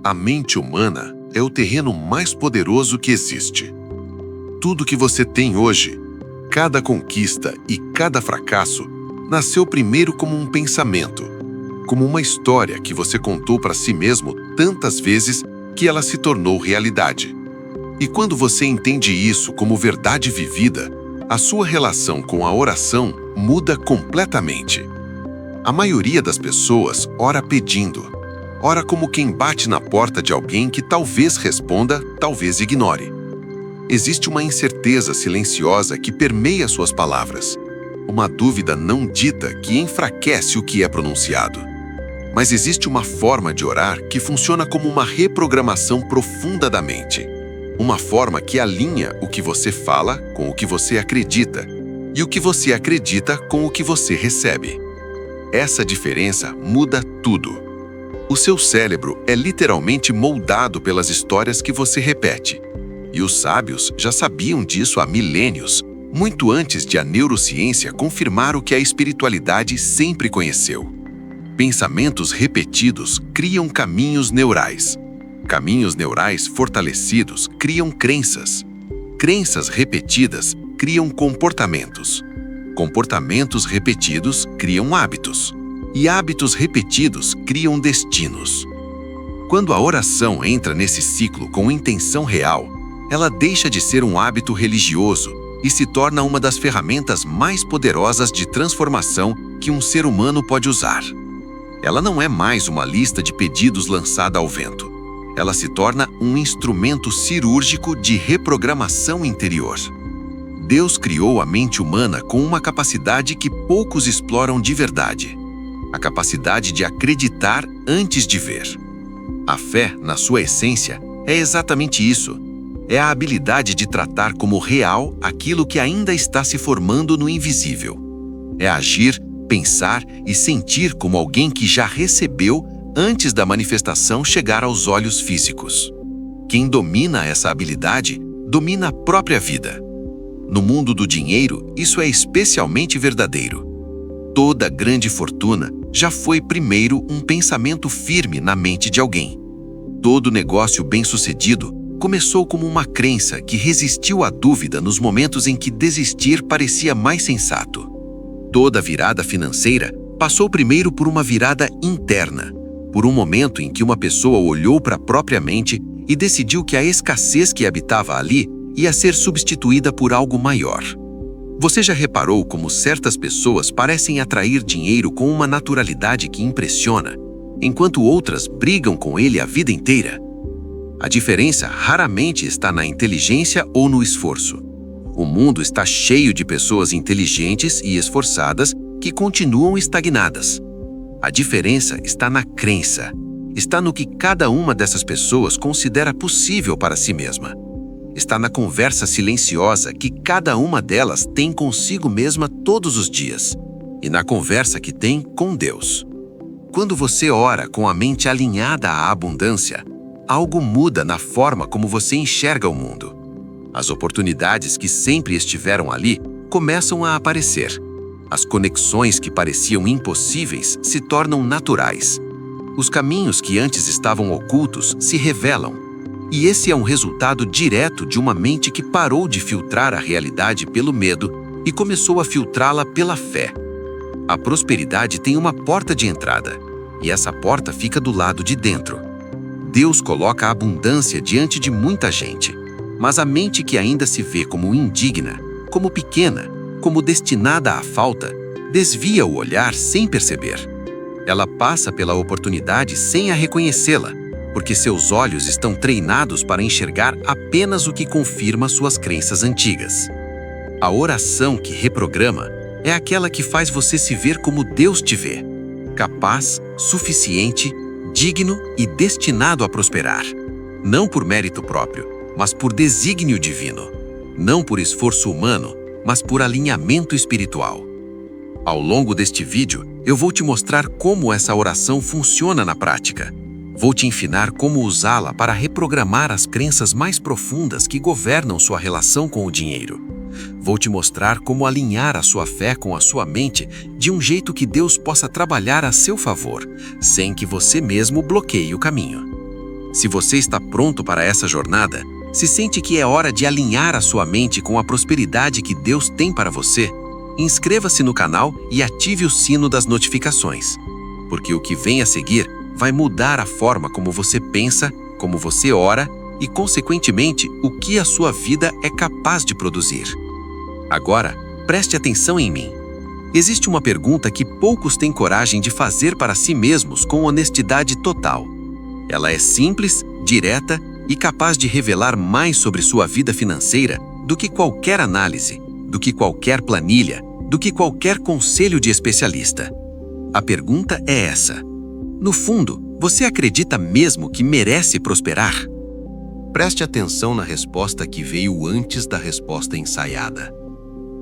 A mente humana é o terreno mais poderoso que existe. Tudo que você tem hoje, cada conquista e cada fracasso, nasceu primeiro como um pensamento, como uma história que você contou para si mesmo tantas vezes que ela se tornou realidade. E quando você entende isso como verdade vivida, a sua relação com a oração muda completamente. A maioria das pessoas ora pedindo. Ora como quem bate na porta de alguém que talvez responda, talvez ignore. Existe uma incerteza silenciosa que permeia suas palavras. Uma dúvida não dita que enfraquece o que é pronunciado. Mas existe uma forma de orar que funciona como uma reprogramação profunda da mente. Uma forma que alinha o que você fala com o que você acredita e o que você acredita com o que você recebe. Essa diferença muda tudo. O seu cérebro é literalmente moldado pelas histórias que você repete. E os sábios já sabiam disso há milênios, muito antes de a neurociência confirmar o que a espiritualidade sempre conheceu. Pensamentos repetidos criam caminhos neurais. Caminhos neurais fortalecidos criam crenças. Crenças repetidas criam comportamentos. Comportamentos repetidos criam hábitos. E hábitos repetidos criam destinos. Quando a oração entra nesse ciclo com intenção real, ela deixa de ser um hábito religioso e se torna uma das ferramentas mais poderosas de transformação que um ser humano pode usar. Ela não é mais uma lista de pedidos lançada ao vento. Ela se torna um instrumento cirúrgico de reprogramação interior. Deus criou a mente humana com uma capacidade que poucos exploram de verdade: a capacidade de acreditar antes de ver. A fé, na sua essência, é exatamente isso. É a habilidade de tratar como real aquilo que ainda está se formando no invisível. É agir, pensar e sentir como alguém que já recebeu antes da manifestação chegar aos olhos físicos. Quem domina essa habilidade, domina a própria vida. No mundo do dinheiro, isso é especialmente verdadeiro. Toda grande fortuna já foi primeiro um pensamento firme na mente de alguém. Todo negócio bem-sucedido começou como uma crença que resistiu à dúvida nos momentos em que desistir parecia mais sensato. Toda virada financeira passou primeiro por uma virada interna, por um momento em que uma pessoa olhou para a própria mente e decidiu que a escassez que habitava ali ia ser substituída por algo maior. Você já reparou como certas pessoas parecem atrair dinheiro com uma naturalidade que impressiona, enquanto outras brigam com ele a vida inteira? A diferença raramente está na inteligência ou no esforço. O mundo está cheio de pessoas inteligentes e esforçadas que continuam estagnadas. A diferença está na crença. Está no que cada uma dessas pessoas considera possível para si mesma. Está na conversa silenciosa que cada uma delas tem consigo mesma todos os dias. E na conversa que tem com Deus. Quando você ora com a mente alinhada à abundância, algo muda na forma como você enxerga o mundo. As oportunidades que sempre estiveram ali começam a aparecer. As conexões que pareciam impossíveis se tornam naturais. Os caminhos que antes estavam ocultos se revelam. E esse é um resultado direto de uma mente que parou de filtrar a realidade pelo medo e começou a filtrá-la pela fé. A prosperidade tem uma porta de entrada, e essa porta fica do lado de dentro. Deus coloca a abundância diante de muita gente, mas a mente que ainda se vê como indigna, como pequena, como destinada à falta, desvia o olhar sem perceber. Ela passa pela oportunidade sem a reconhecê-la, porque seus olhos estão treinados para enxergar apenas o que confirma suas crenças antigas. A oração que reprograma é aquela que faz você se ver como Deus te vê, capaz, suficiente, digno e destinado a prosperar. Não por mérito próprio, mas por desígnio divino. Não por esforço humano, mas por alinhamento espiritual. Ao longo deste vídeo, eu vou te mostrar como essa oração funciona na prática. Vou te ensinar como usá-la para reprogramar as crenças mais profundas que governam sua relação com o dinheiro. Vou te mostrar como alinhar a sua fé com a sua mente de um jeito que Deus possa trabalhar a seu favor, sem que você mesmo bloqueie o caminho. Se você está pronto para essa jornada, se sente que é hora de alinhar a sua mente com a prosperidade que Deus tem para você, inscreva-se no canal e ative o sino das notificações, porque o que vem a seguir vai mudar a forma como você pensa, como você ora e, consequentemente, o que a sua vida é capaz de produzir. Agora, preste atenção em mim. Existe uma pergunta que poucos têm coragem de fazer para si mesmos com honestidade total. Ela é simples, direta e capaz de revelar mais sobre sua vida financeira do que qualquer análise, do que qualquer planilha, do que qualquer conselho de especialista. A pergunta é essa: no fundo, você acredita mesmo que merece prosperar? Preste atenção na resposta que veio antes da resposta ensaiada.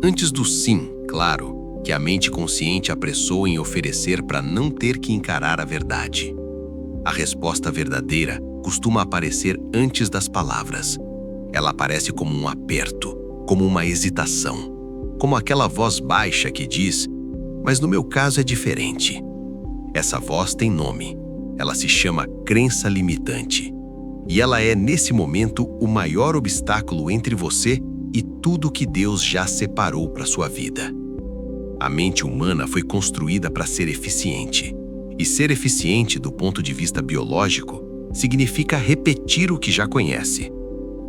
Antes do sim, claro, que a mente consciente apressou em oferecer para não ter que encarar a verdade. A resposta verdadeira costuma aparecer antes das palavras. Ela aparece como um aperto, como uma hesitação, como aquela voz baixa que diz: "Mas no meu caso é diferente." Essa voz tem nome. Ela se chama crença limitante. E ela é, nesse momento, o maior obstáculo entre você e tudo que Deus já separou para sua vida. A mente humana foi construída para ser eficiente. E ser eficiente do ponto de vista biológico significa repetir o que já conhece.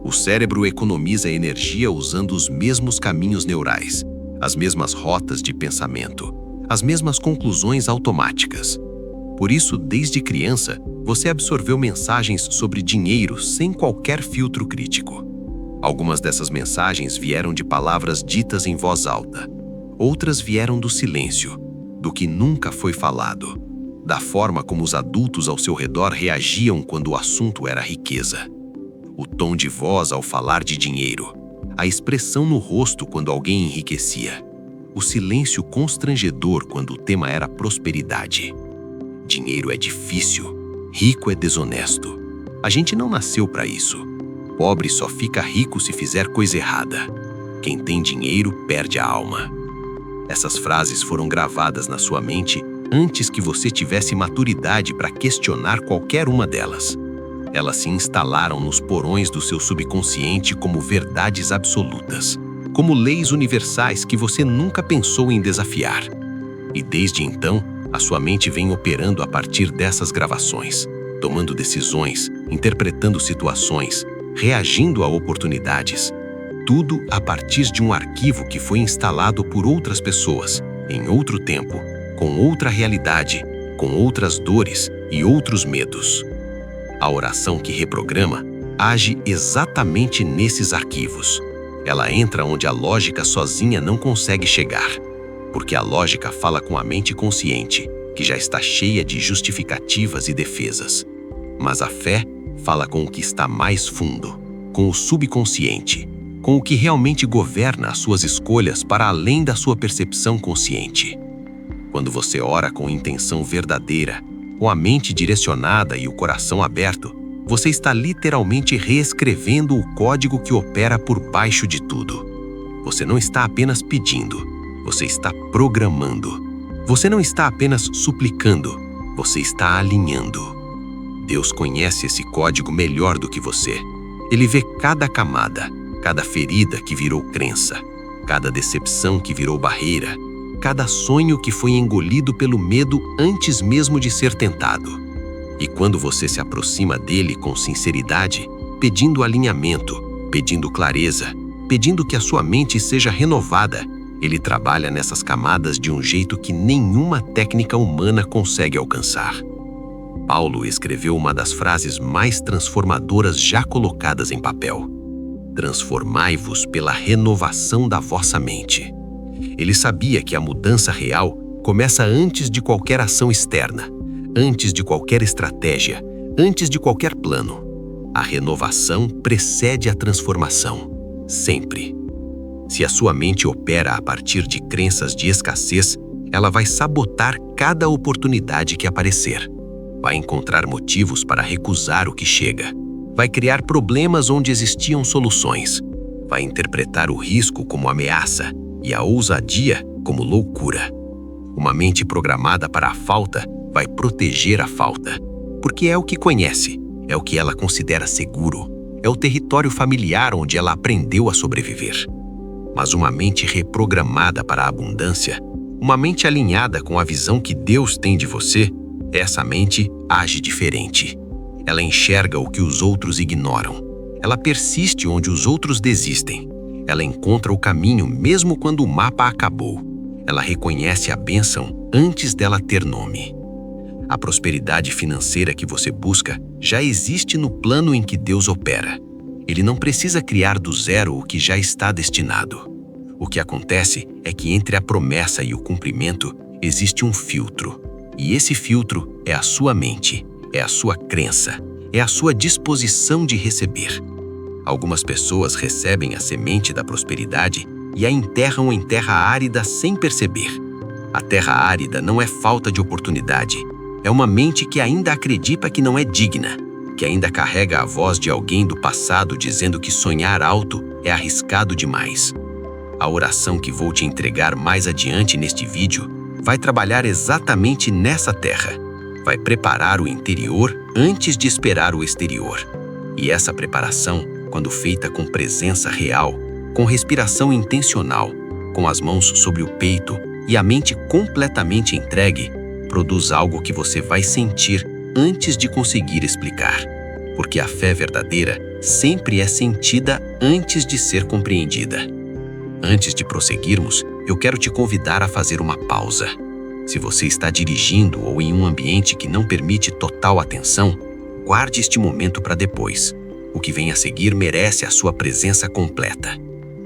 O cérebro economiza energia usando os mesmos caminhos neurais, as mesmas rotas de pensamento, as mesmas conclusões automáticas. Por isso, desde criança, você absorveu mensagens sobre dinheiro sem qualquer filtro crítico. Algumas dessas mensagens vieram de palavras ditas em voz alta. Outras vieram do silêncio, do que nunca foi falado, da forma como os adultos ao seu redor reagiam quando o assunto era riqueza. O tom de voz ao falar de dinheiro, a expressão no rosto quando alguém enriquecia, o silêncio constrangedor quando o tema era prosperidade. Dinheiro é difícil, rico é desonesto. A gente não nasceu para isso. Pobre só fica rico se fizer coisa errada. Quem tem dinheiro perde a alma. Essas frases foram gravadas na sua mente antes que você tivesse maturidade para questionar qualquer uma delas. Elas se instalaram nos porões do seu subconsciente como verdades absolutas, como leis universais que você nunca pensou em desafiar. E desde então, a sua mente vem operando a partir dessas gravações, tomando decisões, interpretando situações, reagindo a oportunidades. Tudo a partir de um arquivo que foi instalado por outras pessoas, em outro tempo, com outra realidade, com outras dores e outros medos. A oração que reprograma age exatamente nesses arquivos. Ela entra onde a lógica sozinha não consegue chegar, porque a lógica fala com a mente consciente, que já está cheia de justificativas e defesas. Mas a fé fala com o que está mais fundo, com o subconsciente, com o que realmente governa as suas escolhas para além da sua percepção consciente. Quando você ora com intenção verdadeira, com a mente direcionada e o coração aberto, você está literalmente reescrevendo o código que opera por baixo de tudo. Você não está apenas pedindo, você está programando. Você não está apenas suplicando, você está alinhando. Deus conhece esse código melhor do que você. Ele vê cada camada, cada ferida que virou crença, cada decepção que virou barreira, cada sonho que foi engolido pelo medo antes mesmo de ser tentado. E quando você se aproxima dele com sinceridade, pedindo alinhamento, pedindo clareza, pedindo que a sua mente seja renovada, ele trabalha nessas camadas de um jeito que nenhuma técnica humana consegue alcançar. Paulo escreveu uma das frases mais transformadoras já colocadas em papel: transformai-vos pela renovação da vossa mente. Ele sabia que a mudança real começa antes de qualquer ação externa, antes de qualquer estratégia, antes de qualquer plano. A renovação precede a transformação, sempre. Se a sua mente opera a partir de crenças de escassez, ela vai sabotar cada oportunidade que aparecer. Vai encontrar motivos para recusar o que chega. Vai criar problemas onde existiam soluções. Vai interpretar o risco como ameaça e a ousadia como loucura. Uma mente programada para a falta vai proteger a falta, porque é o que conhece, É o que ela considera seguro. É o território familiar onde ela aprendeu a sobreviver. Mas uma mente reprogramada para a abundância, uma mente alinhada com a visão que Deus tem de você, essa mente age diferente. Ela enxerga o que os outros ignoram. Ela persiste onde os outros desistem. Ela encontra o caminho mesmo quando o mapa acabou. Ela reconhece a bênção antes dela ter nome. A prosperidade financeira que você busca já existe no plano em que Deus opera. Ele não precisa criar do zero o que já está destinado. O que acontece é que entre a promessa e o cumprimento existe um filtro. E esse filtro é a sua mente, é a sua crença, é a sua disposição de receber. Algumas pessoas recebem a semente da prosperidade e a enterram em terra árida sem perceber. A terra árida não é falta de oportunidade. É uma mente que ainda acredita que não é digna, que ainda carrega a voz de alguém do passado dizendo que sonhar alto é arriscado demais. A oração que vou te entregar mais adiante neste vídeo vai trabalhar exatamente nessa terra. Vai preparar o interior antes de esperar o exterior. E essa preparação, quando feita com presença real, com respiração intencional, com as mãos sobre o peito e a mente completamente entregue, produz algo que você vai sentir antes de conseguir explicar. Porque a fé verdadeira sempre é sentida antes de ser compreendida. Antes de prosseguirmos, eu quero te convidar a fazer uma pausa. Se você está dirigindo ou em um ambiente que não permite total atenção, guarde este momento para depois. O que vem a seguir merece a sua presença completa.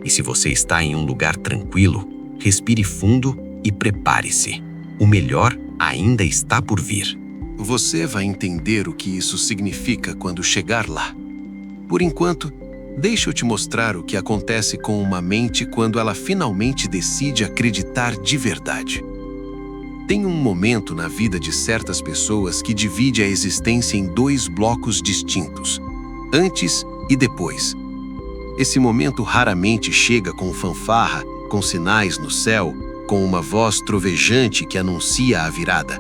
E se você está em um lugar tranquilo, respire fundo e prepare-se. O melhor ainda está por vir. Você vai entender o que isso significa quando chegar lá. Por enquanto, deixa eu te mostrar o que acontece com uma mente quando ela finalmente decide acreditar de verdade. Tem um momento na vida de certas pessoas que divide a existência em dois blocos distintos, antes e depois. Esse momento raramente chega com fanfarra, com sinais no céu, com uma voz trovejante que anuncia a virada.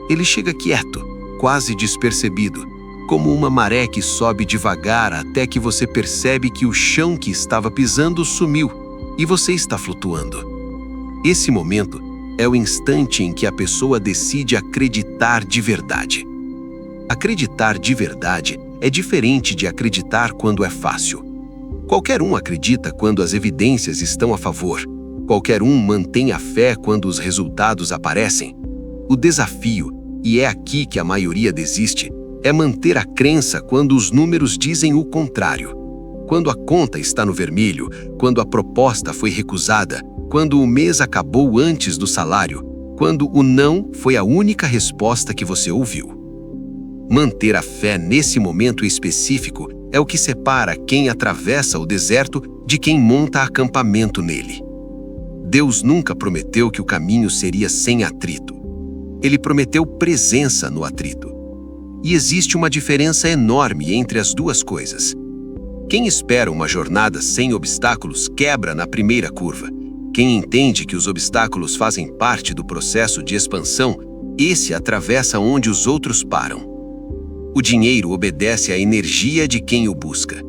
Ele chega quieto, quase despercebido, como uma maré que sobe devagar até que você percebe que o chão que estava pisando sumiu e você está flutuando. Esse momento é o instante em que a pessoa decide acreditar de verdade. Acreditar de verdade é diferente de acreditar quando é fácil. Qualquer um acredita quando as evidências estão a favor. Qualquer um mantém a fé quando os resultados aparecem. O desafio, e é aqui que a maioria desiste, é manter a crença quando os números dizem o contrário. Quando a conta está no vermelho, quando a proposta foi recusada, quando o mês acabou antes do salário, quando o não foi a única resposta que você ouviu. Manter a fé nesse momento específico é o que separa quem atravessa o deserto de quem monta acampamento nele. Deus nunca prometeu que o caminho seria sem atrito. Ele prometeu presença no atrito. E existe uma diferença enorme entre as duas coisas. Quem espera uma jornada sem obstáculos quebra na primeira curva. Quem entende que os obstáculos fazem parte do processo de expansão, esse atravessa onde os outros param. O dinheiro obedece à energia de quem o busca.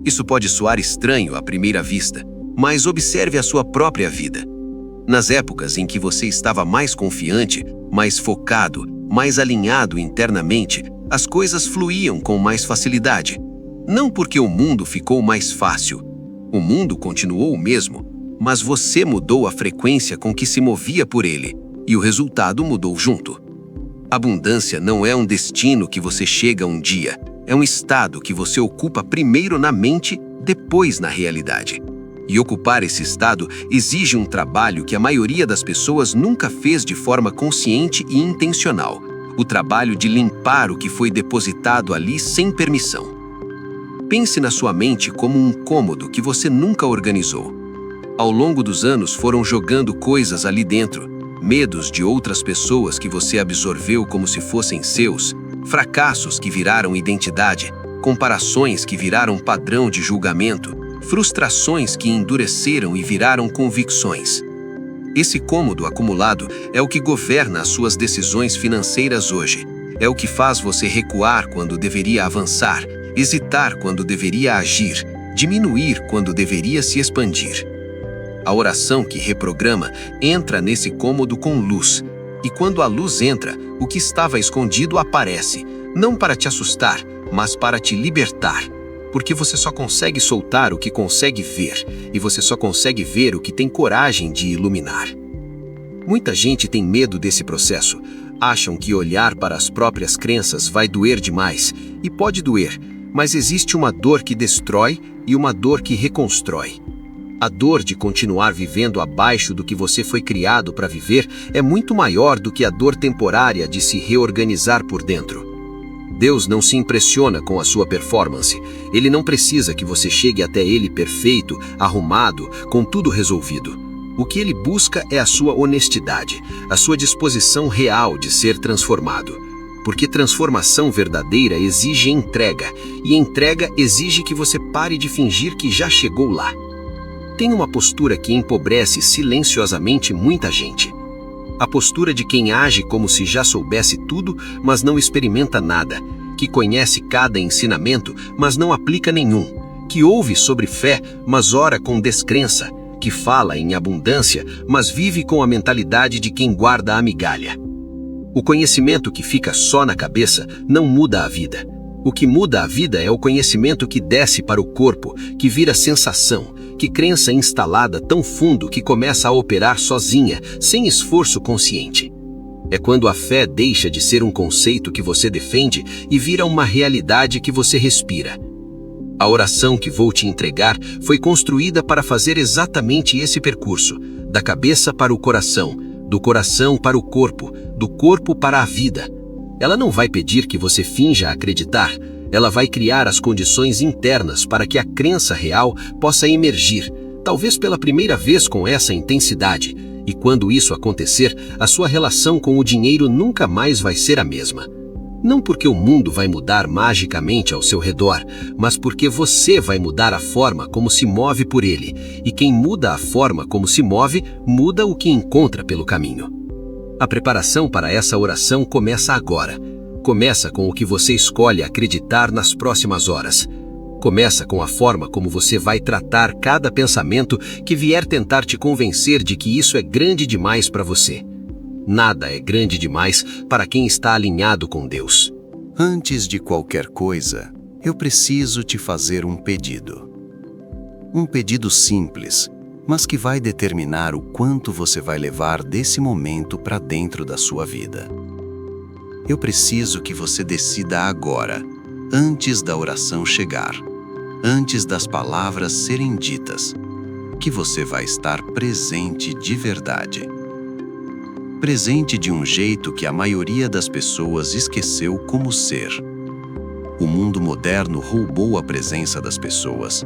Isso pode soar estranho à primeira vista, mas observe a sua própria vida. Nas épocas em que você estava mais confiante, mais focado, mais alinhado internamente, as coisas fluíam com mais facilidade. Não porque o mundo ficou mais fácil. O mundo continuou o mesmo, mas você mudou a frequência com que se movia por ele, e o resultado mudou junto. Abundância não é um destino que você chega um dia, é um estado que você ocupa primeiro na mente, depois na realidade. E ocupar esse estado exige um trabalho que a maioria das pessoas nunca fez de forma consciente e intencional. O trabalho de limpar o que foi depositado ali sem permissão. Pense na sua mente como um cômodo que você nunca organizou. Ao longo dos anos foram jogando coisas ali dentro, medos de outras pessoas que você absorveu como se fossem seus, fracassos que viraram identidade, comparações que viraram padrão de julgamento, frustrações que endureceram e viraram convicções. Esse cômodo acumulado é o que governa as suas decisões financeiras hoje. É o que faz você recuar quando deveria avançar, hesitar quando deveria agir, diminuir quando deveria se expandir. A oração que reprograma entra nesse cômodo com luz, e quando a luz entra, o que estava escondido aparece, não para te assustar, mas para te libertar. Porque você só consegue soltar o que consegue ver, e você só consegue ver o que tem coragem de iluminar. Muita gente tem medo desse processo. Acham que olhar para as próprias crenças vai doer demais, e pode doer, mas existe uma dor que destrói e uma dor que reconstrói. A dor de continuar vivendo abaixo do que você foi criado para viver é muito maior do que a dor temporária de se reorganizar por dentro. Deus não se impressiona com a sua performance. Ele não precisa que você chegue até Ele perfeito, arrumado, com tudo resolvido. O que Ele busca é a sua honestidade, a sua disposição real de ser transformado. Porque transformação verdadeira exige entrega, e entrega exige que você pare de fingir que já chegou lá. Tem uma postura que empobrece silenciosamente muita gente. A postura de quem age como se já soubesse tudo, mas não experimenta nada, que conhece cada ensinamento, mas não aplica nenhum, que ouve sobre fé, mas ora com descrença, que fala em abundância, mas vive com a mentalidade de quem guarda a migalha. O conhecimento que fica só na cabeça não muda a vida. O que muda a vida é o conhecimento que desce para o corpo, que vira sensação, que crença instalada tão fundo que começa a operar sozinha, sem esforço consciente. É quando a fé deixa de ser um conceito que você defende e vira uma realidade que você respira. A oração que vou te entregar foi construída para fazer exatamente esse percurso, da cabeça para o coração, do coração para o corpo, do corpo para a vida. Ela não vai pedir que você finja acreditar, ela vai criar as condições internas para que a crença real possa emergir, talvez pela primeira vez com essa intensidade, e quando isso acontecer, a sua relação com o dinheiro nunca mais vai ser a mesma. Não porque o mundo vai mudar magicamente ao seu redor, mas porque você vai mudar a forma como se move por ele, e quem muda a forma como se move, muda o que encontra pelo caminho. A preparação para essa oração começa agora. Começa com o que você escolhe acreditar nas próximas horas. Começa com a forma como você vai tratar cada pensamento que vier tentar te convencer de que isso é grande demais para você. Nada é grande demais para quem está alinhado com Deus. Antes de qualquer coisa, eu preciso te fazer um pedido. Um pedido simples, mas que vai determinar o quanto você vai levar desse momento para dentro da sua vida. Eu preciso que você decida agora, antes da oração chegar, antes das palavras serem ditas, que você vai estar presente de verdade. Presente de um jeito que a maioria das pessoas esqueceu como ser. O mundo moderno roubou a presença das pessoas.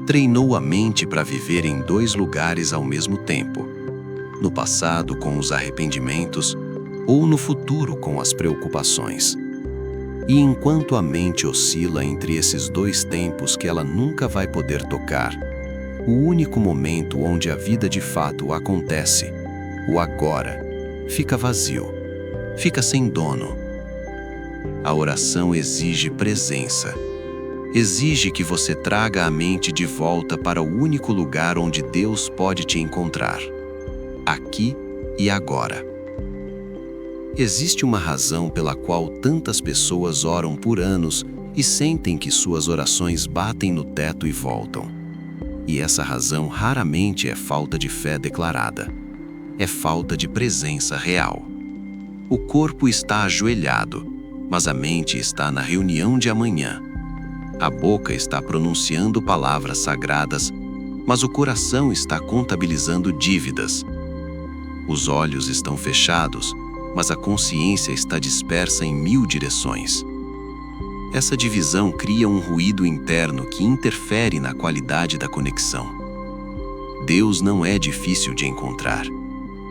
Treinou a mente para viver em dois lugares ao mesmo tempo. No passado com os arrependimentos, ou no futuro com as preocupações. E enquanto a mente oscila entre esses dois tempos que ela nunca vai poder tocar, o único momento onde a vida de fato acontece, o agora, fica vazio, fica sem dono. A oração exige presença. Exige que você traga a mente de volta para o único lugar onde Deus pode te encontrar. Aqui e agora. Existe uma razão pela qual tantas pessoas oram por anos e sentem que suas orações batem no teto e voltam. E essa razão raramente é falta de fé declarada. É falta de presença real. O corpo está ajoelhado, mas a mente está na reunião de amanhã. A boca está pronunciando palavras sagradas, mas o coração está contabilizando dívidas. Os olhos estão fechados, mas a consciência está dispersa em 1000 direções. Essa divisão cria um ruído interno que interfere na qualidade da conexão. Deus não é difícil de encontrar.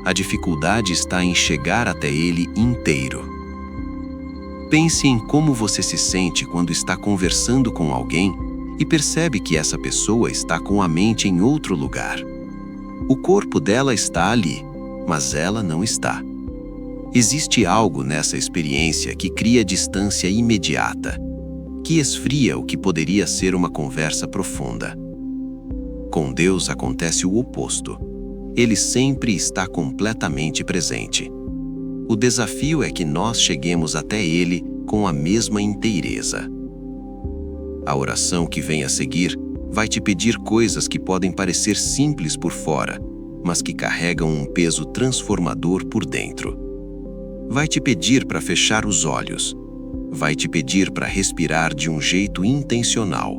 A dificuldade está em chegar até Ele inteiro. Pense em como você se sente quando está conversando com alguém e percebe que essa pessoa está com a mente em outro lugar. O corpo dela está ali, mas ela não está. Existe algo nessa experiência que cria distância imediata, que esfria o que poderia ser uma conversa profunda. Com Deus acontece o oposto. Ele sempre está completamente presente. O desafio é que nós cheguemos até Ele com a mesma inteireza. A oração que vem a seguir vai te pedir coisas que podem parecer simples por fora, mas que carregam um peso transformador por dentro. Vai te pedir para fechar os olhos. Vai te pedir para respirar de um jeito intencional.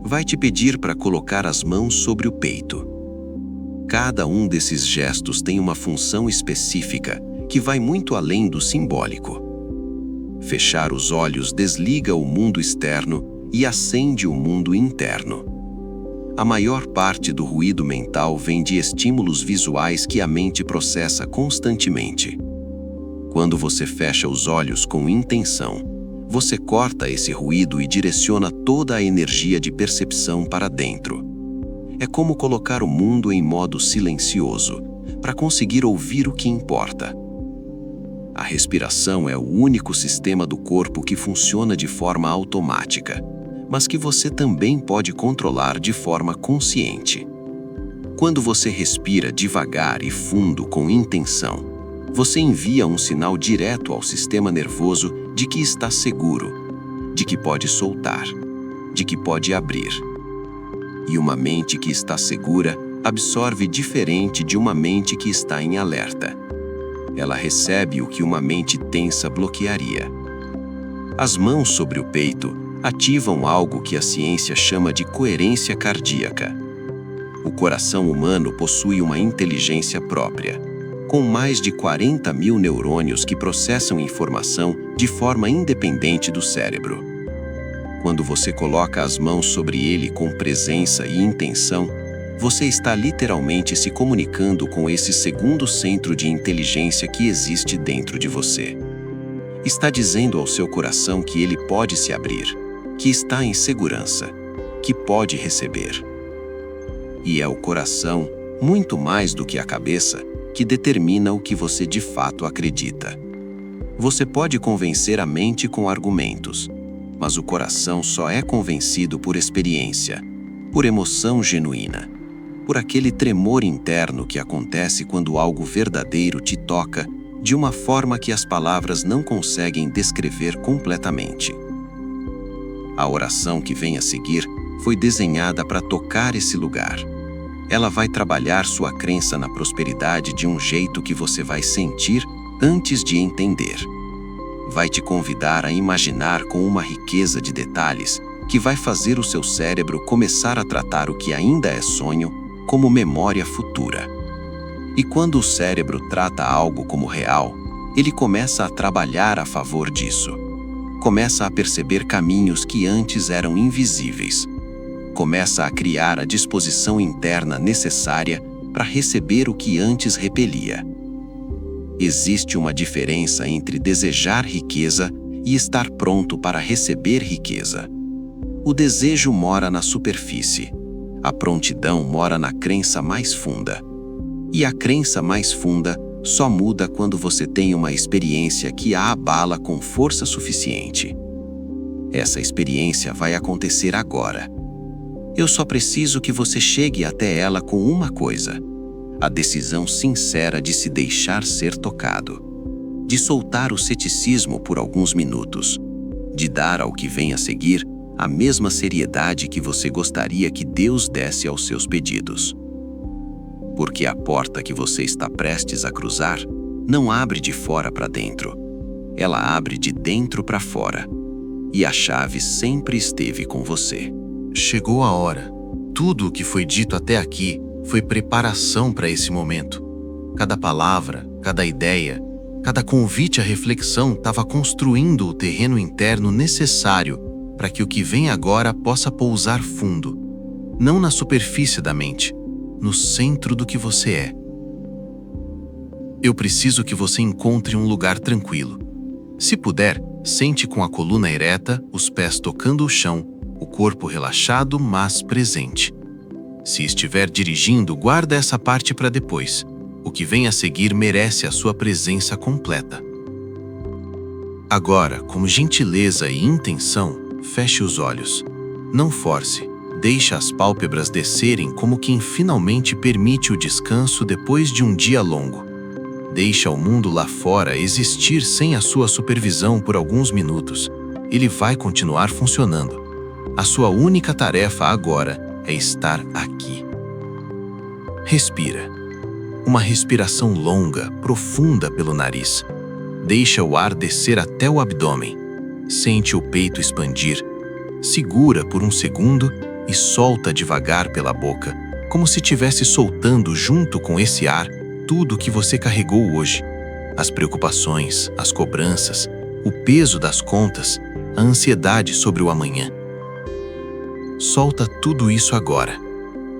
Vai te pedir para colocar as mãos sobre o peito. Cada um desses gestos tem uma função específica que vai muito além do simbólico. Fechar os olhos desliga o mundo externo e acende o mundo interno. A maior parte do ruído mental vem de estímulos visuais que a mente processa constantemente. Quando você fecha os olhos com intenção, você corta esse ruído e direciona toda a energia de percepção para dentro. É como colocar o mundo em modo silencioso, para conseguir ouvir o que importa. A respiração é o único sistema do corpo que funciona de forma automática, mas que você também pode controlar de forma consciente. Quando você respira devagar e fundo com intenção, você envia um sinal direto ao sistema nervoso de que está seguro, de que pode soltar, de que pode abrir. E uma mente que está segura absorve diferente de uma mente que está em alerta. Ela recebe o que uma mente tensa bloquearia. As mãos sobre o peito ativam algo que a ciência chama de coerência cardíaca. O coração humano possui uma inteligência própria, com mais de 40 mil neurônios que processam informação de forma independente do cérebro. Quando você coloca as mãos sobre ele com presença e intenção, você está literalmente se comunicando com esse segundo centro de inteligência que existe dentro de você. Está dizendo ao seu coração que ele pode se abrir, que está em segurança, que pode receber. E é o coração, muito mais do que a cabeça, que determina o que você de fato acredita. Você pode convencer a mente com argumentos, mas o coração só é convencido por experiência, por emoção genuína, por aquele tremor interno que acontece quando algo verdadeiro te toca de uma forma que as palavras não conseguem descrever completamente. A oração que vem a seguir foi desenhada para tocar esse lugar. Ela vai trabalhar sua crença na prosperidade de um jeito que você vai sentir antes de entender. Vai te convidar a imaginar com uma riqueza de detalhes que vai fazer o seu cérebro começar a tratar o que ainda é sonho como memória futura. E quando o cérebro trata algo como real, ele começa a trabalhar a favor disso. Começa a perceber caminhos que antes eram invisíveis. Começa a criar a disposição interna necessária para receber o que antes repelia. Existe uma diferença entre desejar riqueza e estar pronto para receber riqueza. O desejo mora na superfície. A prontidão mora na crença mais funda. E a crença mais funda só muda quando você tem uma experiência que a abala com força suficiente. Essa experiência vai acontecer agora. Eu só preciso que você chegue até ela com uma coisa: a decisão sincera de se deixar ser tocado, de soltar o ceticismo por alguns minutos, de dar ao que vem a seguir a mesma seriedade que você gostaria que Deus desse aos seus pedidos. Porque a porta que você está prestes a cruzar não abre de fora para dentro, ela abre de dentro para fora, e a chave sempre esteve com você. Chegou a hora. Tudo o que foi dito até aqui foi preparação para esse momento. Cada palavra, cada ideia, cada convite à reflexão estava construindo o terreno interno necessário para que o que vem agora possa pousar fundo, não na superfície da mente, no centro do que você é. Eu preciso que você encontre um lugar tranquilo. Se puder, sente com a coluna ereta, os pés tocando o chão, o corpo relaxado, mas presente. Se estiver dirigindo, guarda essa parte para depois. O que vem a seguir merece a sua presença completa. Agora, com gentileza e intenção, feche os olhos. Não force. Deixe as pálpebras descerem como quem finalmente permite o descanso depois de um dia longo. Deixa o mundo lá fora existir sem a sua supervisão por alguns minutos. Ele vai continuar funcionando. A sua única tarefa agora é estar aqui. Respira. Uma respiração longa, profunda pelo nariz. Deixa o ar descer até o abdômen. Sente o peito expandir. Segura por um segundo e solta devagar pela boca, como se estivesse soltando junto com esse ar tudo o que você carregou hoje. As preocupações, as cobranças, o peso das contas, a ansiedade sobre o amanhã. Solta tudo isso agora.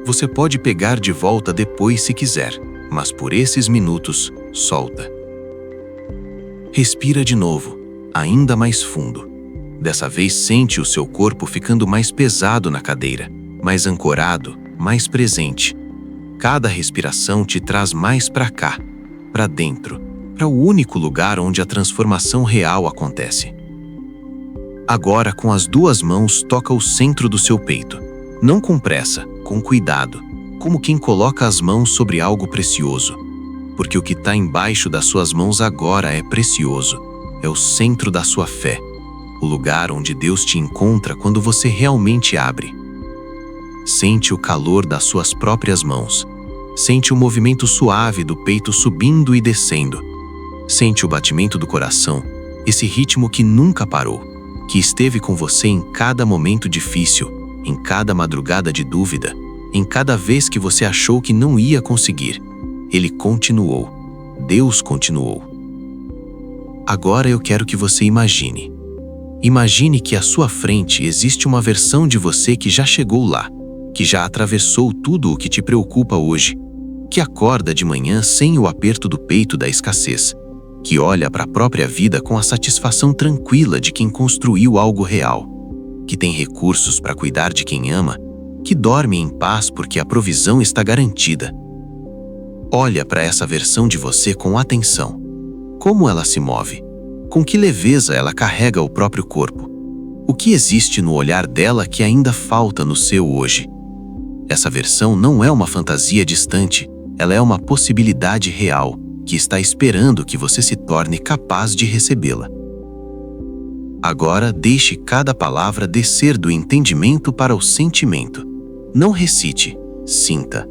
Você pode pegar de volta depois se quiser, mas por esses minutos, solta. Respira de novo, ainda mais fundo. Dessa vez sente o seu corpo ficando mais pesado na cadeira, mais ancorado, mais presente. Cada respiração te traz mais para cá, para dentro, para o único lugar onde a transformação real acontece. Agora, com as duas mãos, toca o centro do seu peito. Não com pressa, com cuidado, como quem coloca as mãos sobre algo precioso. Porque o que está embaixo das suas mãos agora é precioso. É o centro da sua fé. O lugar onde Deus te encontra quando você realmente abre. Sente o calor das suas próprias mãos. Sente o movimento suave do peito subindo e descendo. Sente o batimento do coração, esse ritmo que nunca parou, que esteve com você em cada momento difícil, em cada madrugada de dúvida, em cada vez que você achou que não ia conseguir. Ele continuou. Deus continuou. Agora eu quero que você imagine. Imagine que à sua frente existe uma versão de você que já chegou lá, que já atravessou tudo o que te preocupa hoje, que acorda de manhã sem o aperto do peito da escassez, que olha para a própria vida com a satisfação tranquila de quem construiu algo real, que tem recursos para cuidar de quem ama, que dorme em paz porque a provisão está garantida. Olha para essa versão de você com atenção. Como ela se move? Com que leveza ela carrega o próprio corpo? O que existe no olhar dela que ainda falta no seu hoje? Essa versão não é uma fantasia distante, ela é uma possibilidade real, que está esperando que você se torne capaz de recebê-la. Agora deixe cada palavra descer do entendimento para o sentimento. Não recite, sinta.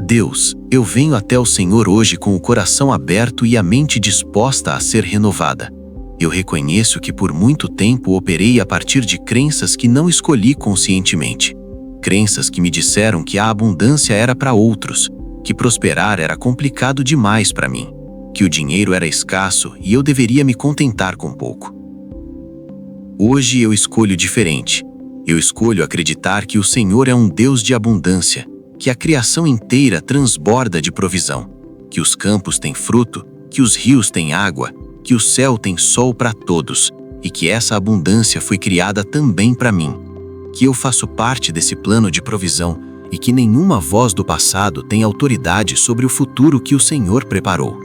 Deus, eu venho até o Senhor hoje com o coração aberto e a mente disposta a ser renovada. Eu reconheço que por muito tempo operei a partir de crenças que não escolhi conscientemente. Crenças que me disseram que a abundância era para outros, que prosperar era complicado demais para mim, que o dinheiro era escasso e eu deveria me contentar com pouco. Hoje eu escolho diferente. Eu escolho acreditar que o Senhor é um Deus de abundância, que a criação inteira transborda de provisão, que os campos têm fruto, que os rios têm água, que o céu tem sol para todos e que essa abundância foi criada também para mim, que eu faço parte desse plano de provisão e que nenhuma voz do passado tem autoridade sobre o futuro que o Senhor preparou.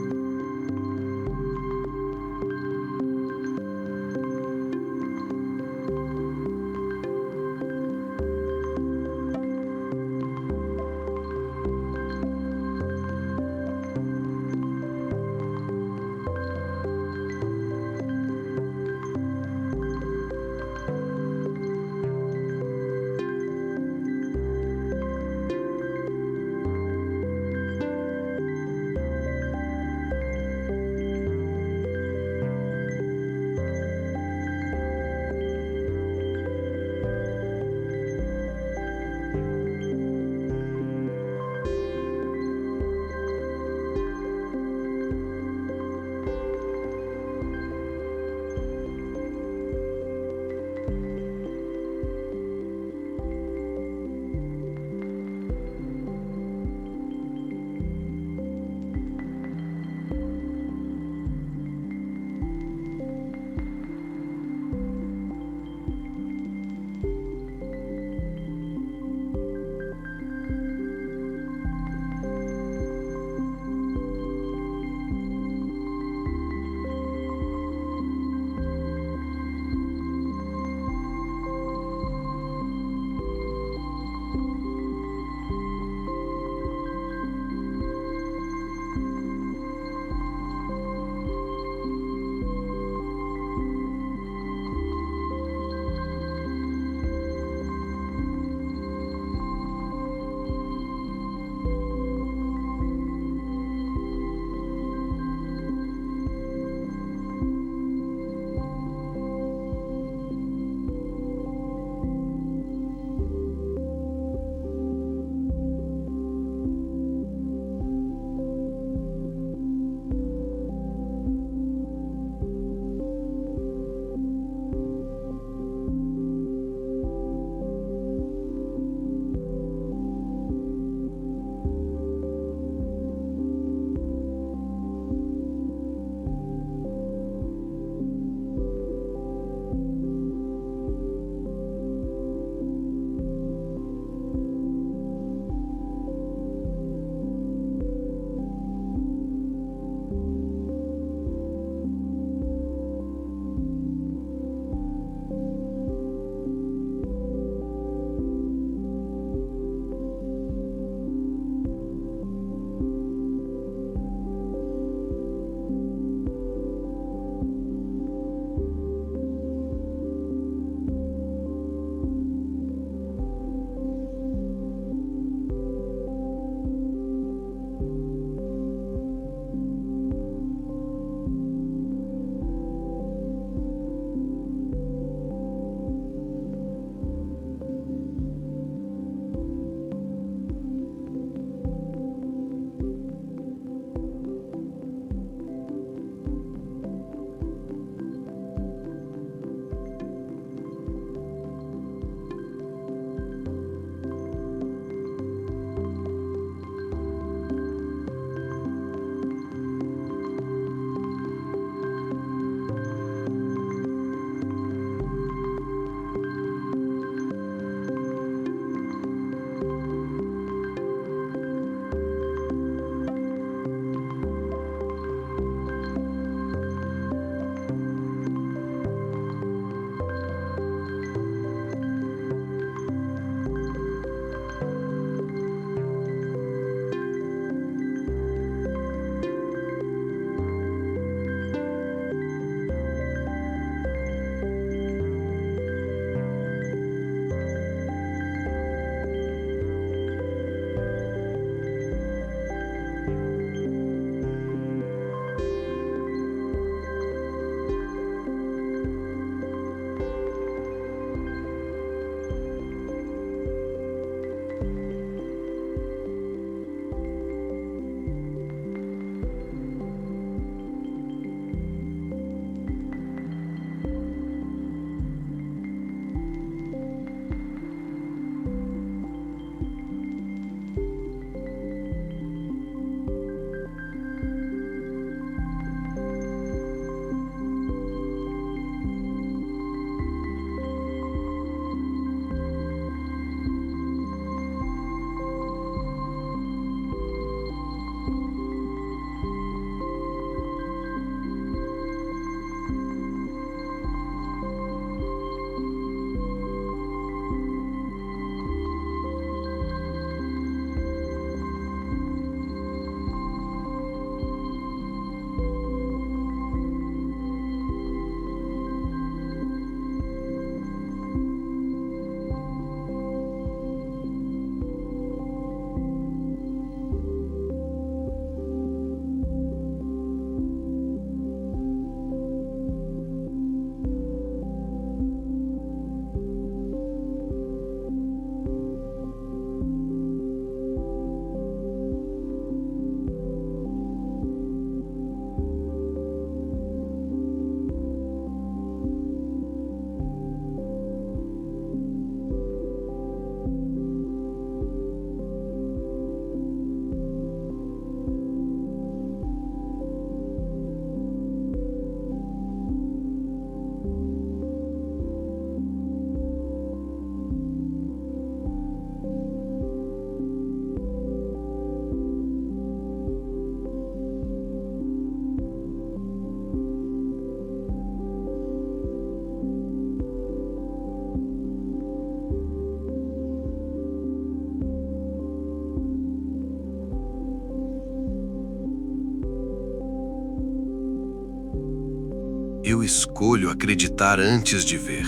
Eu escolho acreditar antes de ver.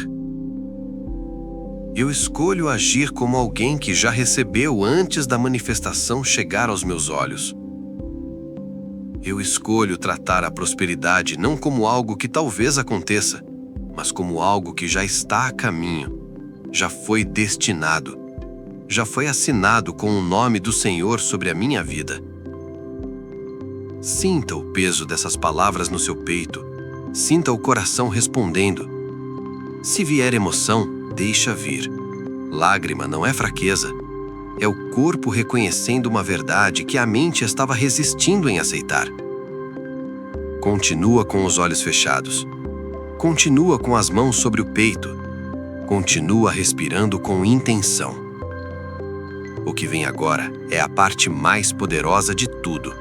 Eu escolho agir como alguém que já recebeu antes da manifestação chegar aos meus olhos. Eu escolho tratar a prosperidade não como algo que talvez aconteça, mas como algo que já está a caminho, já foi destinado, já foi assinado com o nome do Senhor sobre a minha vida. Sinta o peso dessas palavras no seu peito. Sinta o coração respondendo. Se vier emoção, deixa vir. Lágrima não é fraqueza. É o corpo reconhecendo uma verdade que a mente estava resistindo em aceitar. Continua com os olhos fechados. Continua com as mãos sobre o peito. Continua respirando com intenção. O que vem agora é a parte mais poderosa de tudo.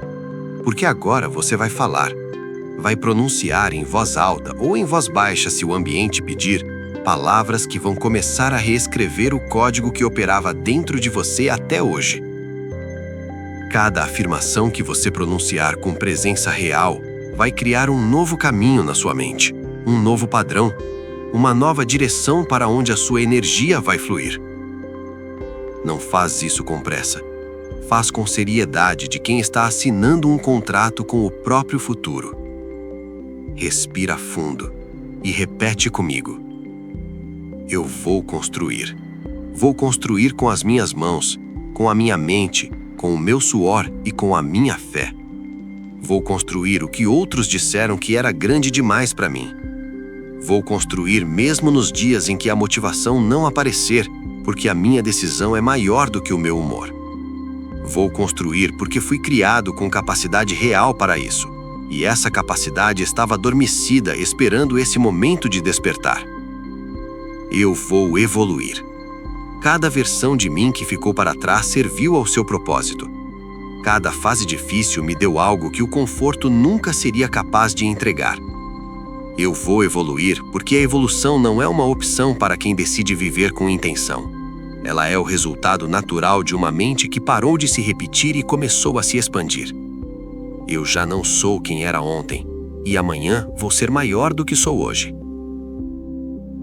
Porque agora você vai falar. Vai pronunciar em voz alta ou em voz baixa, se o ambiente pedir, palavras que vão começar a reescrever o código que operava dentro de você até hoje. Cada afirmação que você pronunciar com presença real vai criar um novo caminho na sua mente, um novo padrão, uma nova direção para onde a sua energia vai fluir. Não faz isso com pressa. Faz com seriedade de quem está assinando um contrato com o próprio futuro. Respira fundo e repete comigo. Eu vou construir. Vou construir com as minhas mãos, com a minha mente, com o meu suor e com a minha fé. Vou construir o que outros disseram que era grande demais para mim. Vou construir mesmo nos dias em que a motivação não aparecer, porque a minha decisão é maior do que o meu humor. Vou construir porque fui criado com capacidade real para isso, e essa capacidade estava adormecida esperando esse momento de despertar. Eu vou evoluir. Cada versão de mim que ficou para trás serviu ao seu propósito. Cada fase difícil me deu algo que o conforto nunca seria capaz de entregar. Eu vou evoluir porque a evolução não é uma opção para quem decide viver com intenção. Ela é o resultado natural de uma mente que parou de se repetir e começou a se expandir. Eu já não sou quem era ontem, e amanhã vou ser maior do que sou hoje.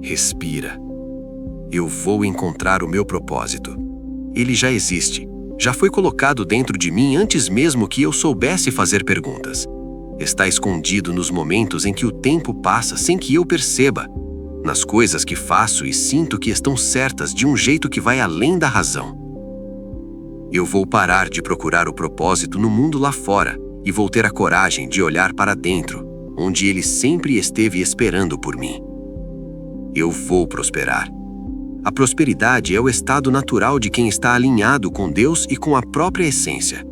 Respira. Eu vou encontrar o meu propósito. Ele já existe, já foi colocado dentro de mim antes mesmo que eu soubesse fazer perguntas. Está escondido nos momentos em que o tempo passa sem que eu perceba, nas coisas que faço e sinto que estão certas de um jeito que vai além da razão. Eu vou parar de procurar o propósito no mundo lá fora e vou ter a coragem de olhar para dentro, onde ele sempre esteve esperando por mim. Eu vou prosperar. A prosperidade é o estado natural de quem está alinhado com Deus e com a própria essência.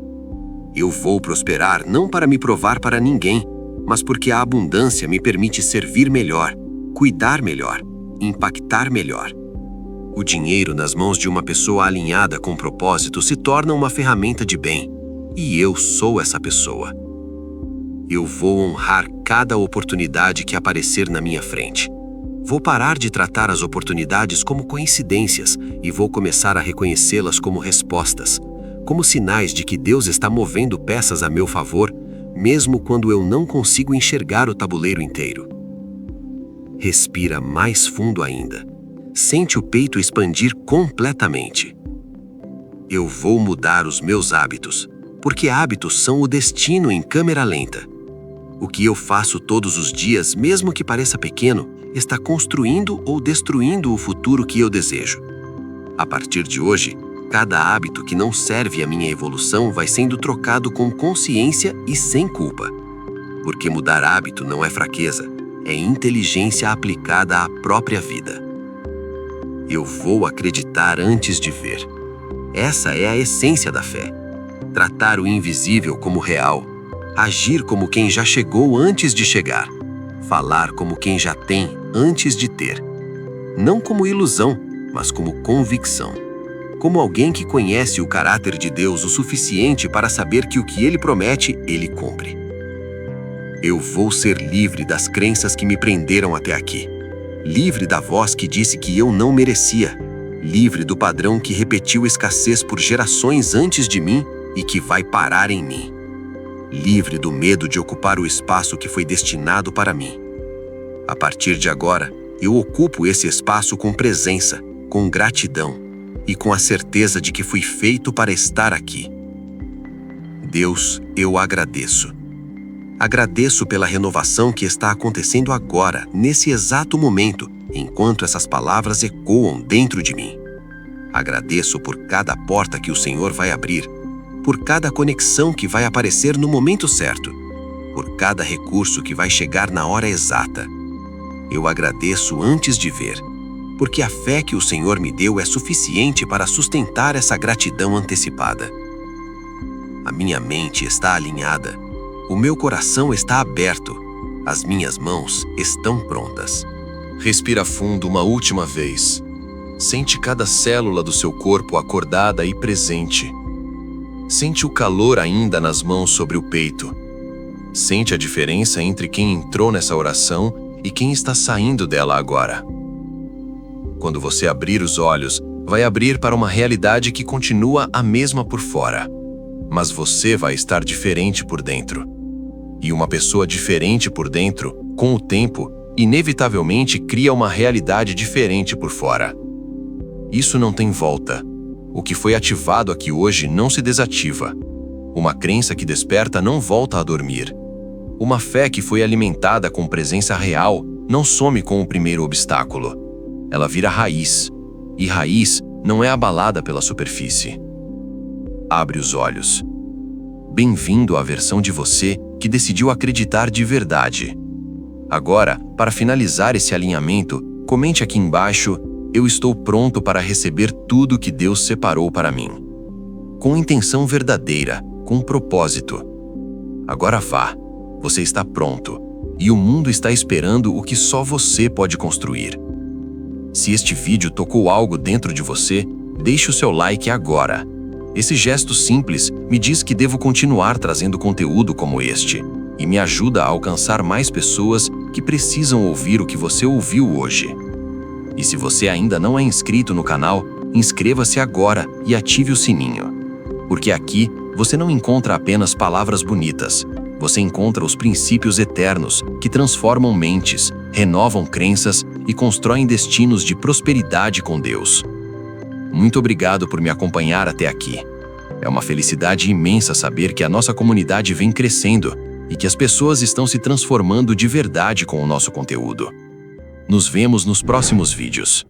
Eu vou prosperar não para me provar para ninguém, mas porque a abundância me permite servir melhor, cuidar melhor, impactar melhor. O dinheiro nas mãos de uma pessoa alinhada com propósito se torna uma ferramenta de bem, e eu sou essa pessoa. Eu vou honrar cada oportunidade que aparecer na minha frente. Vou parar de tratar as oportunidades como coincidências e vou começar a reconhecê-las como respostas, como sinais de que Deus está movendo peças a meu favor, mesmo quando eu não consigo enxergar o tabuleiro inteiro. Respira mais fundo ainda. Sente o peito expandir completamente. Eu vou mudar os meus hábitos, porque hábitos são o destino em câmera lenta. O que eu faço todos os dias, mesmo que pareça pequeno, está construindo ou destruindo o futuro que eu desejo. A partir de hoje, cada hábito que não serve à minha evolução vai sendo trocado com consciência e sem culpa. Porque mudar hábito não é fraqueza, é inteligência aplicada à própria vida. Eu vou acreditar antes de ver. Essa é a essência da fé. Tratar o invisível como real, agir como quem já chegou antes de chegar, falar como quem já tem antes de ter. Não como ilusão, mas como convicção. Como alguém que conhece o caráter de Deus o suficiente para saber que o que ele promete, ele cumpre. Eu vou ser livre das crenças que me prenderam até aqui. Livre da voz que disse que eu não merecia. Livre do padrão que repetiu escassez por gerações antes de mim e que vai parar em mim. Livre do medo de ocupar o espaço que foi destinado para mim. A partir de agora, eu ocupo esse espaço com presença, com gratidão e com a certeza de que fui feito para estar aqui. Deus, eu agradeço. Agradeço pela renovação que está acontecendo agora, nesse exato momento, enquanto essas palavras ecoam dentro de mim. Agradeço por cada porta que o Senhor vai abrir, por cada conexão que vai aparecer no momento certo, por cada recurso que vai chegar na hora exata. Eu agradeço antes de ver, porque a fé que o Senhor me deu é suficiente para sustentar essa gratidão antecipada. A minha mente está alinhada, o meu coração está aberto, as minhas mãos estão prontas. Respira fundo uma última vez. Sente cada célula do seu corpo acordada e presente. Sente o calor ainda nas mãos sobre o peito. Sente a diferença entre quem entrou nessa oração e quem está saindo dela agora. Quando você abrir os olhos, vai abrir para uma realidade que continua a mesma por fora, mas você vai estar diferente por dentro. E uma pessoa diferente por dentro, com o tempo, inevitavelmente cria uma realidade diferente por fora. Isso não tem volta. O que foi ativado aqui hoje não se desativa. Uma crença que desperta não volta a dormir. Uma fé que foi alimentada com presença real não some com o primeiro obstáculo. Ela vira raiz, e raiz não é abalada pela superfície. Abre os olhos. Bem-vindo à versão de você que decidiu acreditar de verdade. Agora, para finalizar esse alinhamento, comente aqui embaixo: eu estou pronto para receber tudo que Deus separou para mim. Com intenção verdadeira, com propósito. Agora vá, você está pronto, e o mundo está esperando o que só você pode construir. Se este vídeo tocou algo dentro de você, deixe o seu like agora. Esse gesto simples me diz que devo continuar trazendo conteúdo como este, e me ajuda a alcançar mais pessoas que precisam ouvir o que você ouviu hoje. E se você ainda não é inscrito no canal, inscreva-se agora e ative o sininho. Porque aqui você não encontra apenas palavras bonitas, você encontra os princípios eternos que transformam mentes, renovam crenças e constroem destinos de prosperidade com Deus. Muito obrigado por me acompanhar até aqui. É uma felicidade imensa saber que a nossa comunidade vem crescendo e que as pessoas estão se transformando de verdade com o nosso conteúdo. Nos vemos nos próximos vídeos.